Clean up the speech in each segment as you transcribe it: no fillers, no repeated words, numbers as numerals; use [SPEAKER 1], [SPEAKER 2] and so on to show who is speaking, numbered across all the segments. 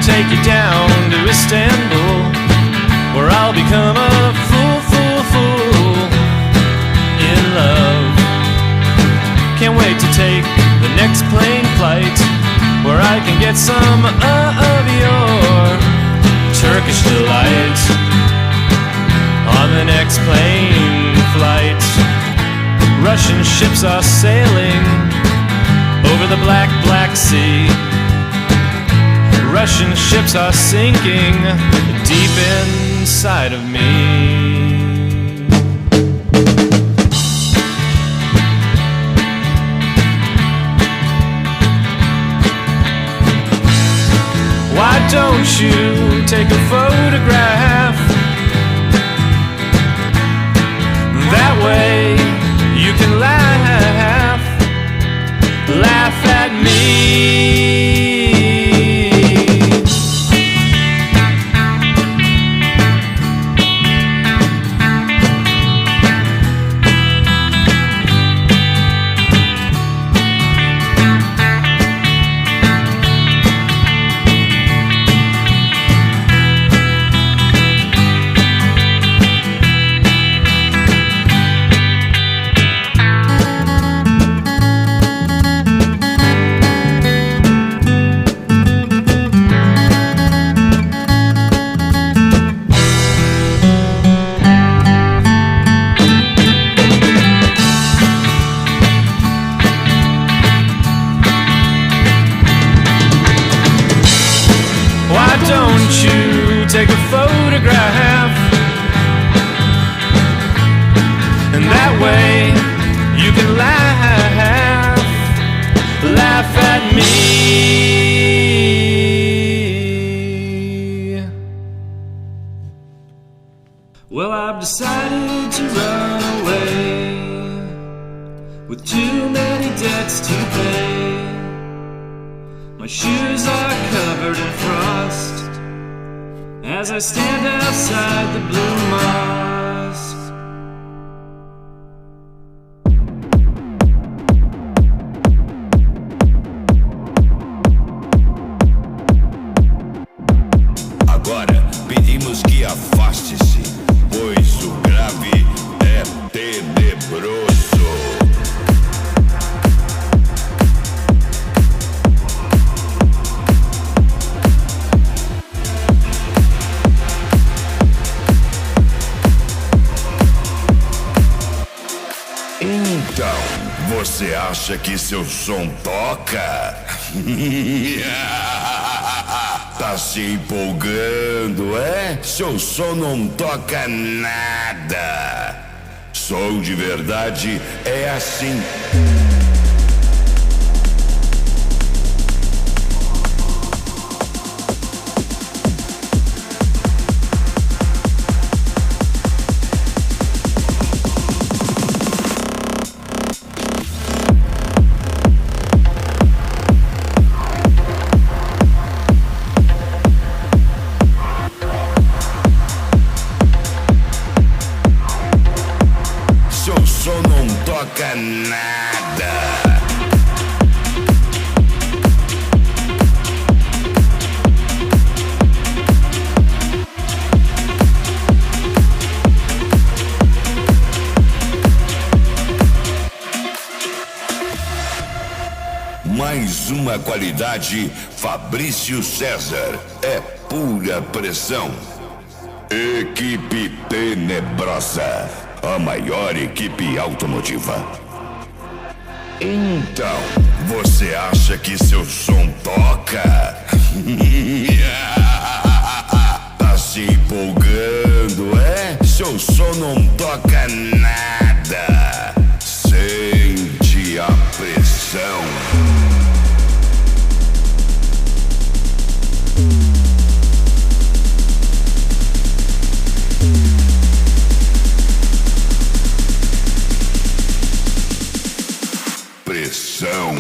[SPEAKER 1] take you down to Istanbul, where I'll become a fool in love. Can't wait to take the next plane flight, where I can get some of your Turkish delight. On the next plane flight, Russian ships are sailing over the Black Sea. Russian ships are sinking deep inside of me. Why don't you take a photograph? That way you can laugh at me. Don't you take a photograph, and that way you can laugh at me. Well, I've decided to run away with too many debts to pay. My shoes are covered in frost as I stand outside the Blue Mosque.
[SPEAKER 2] Agora pedimos que afaste-se, pois o grave é tenebroso. Então, você acha que seu som toca? Tá se empolgando, é? Seu som não toca nada. Som de verdade é assim. Toca nada. Mais uma qualidade, Fabrício César. É pura pressão. Equipe Tenebrosa, a maior equipe automotiva. Então, você acha que seu som toca? Tá se empolgando, é? Seu som não toca nada. Sente a pressão. Pressão.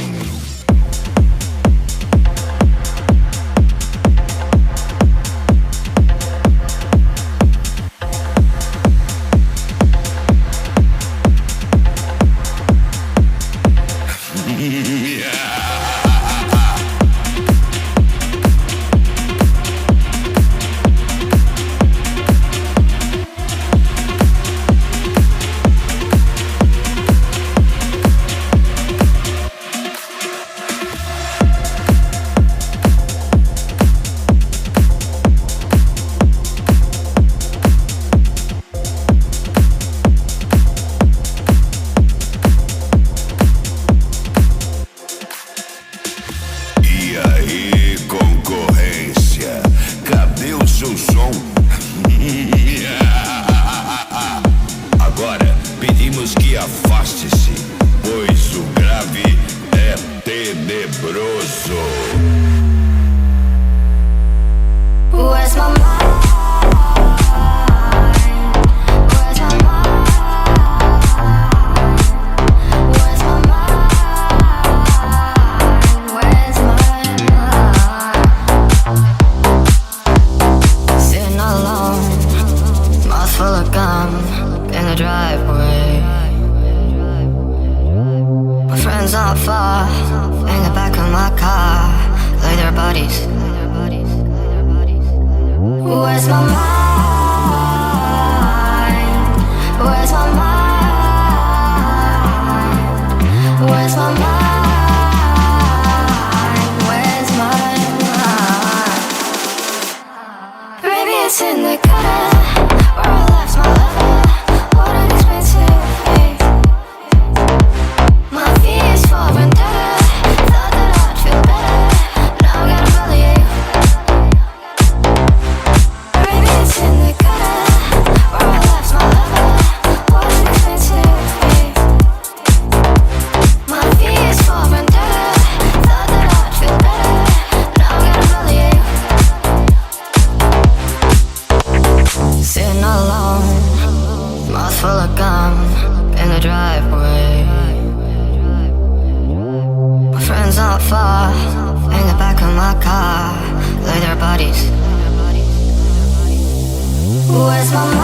[SPEAKER 2] aí, concorrência? Cadê o seu som? Agora pedimos que afaste-se, pois o grave é tenebroso.
[SPEAKER 3] Where's my mind? Where's my mind? Where's my mind? Where's my mind? Sitting alone, mouth full of gum in the driveway. My friends aren't far, in the back of my car, lay their bodies. Where's my mind? Where's my mind? Where's my mind? Where's my mind? Maybe it's in the gutter where I left my lover. What an expensive thing. My fears for vendetta. Thought that I'd feel better. Now I got a bellyache. It's in the gutter where I left my lover. What an expensive thing. My fears for vendetta. Thought that I'd feel better. Now I got a bellyache. Sitting alone, mouth full of gum in the driveway. My friends aren't far, in the back of my car, lay their bodies. Where's my mind?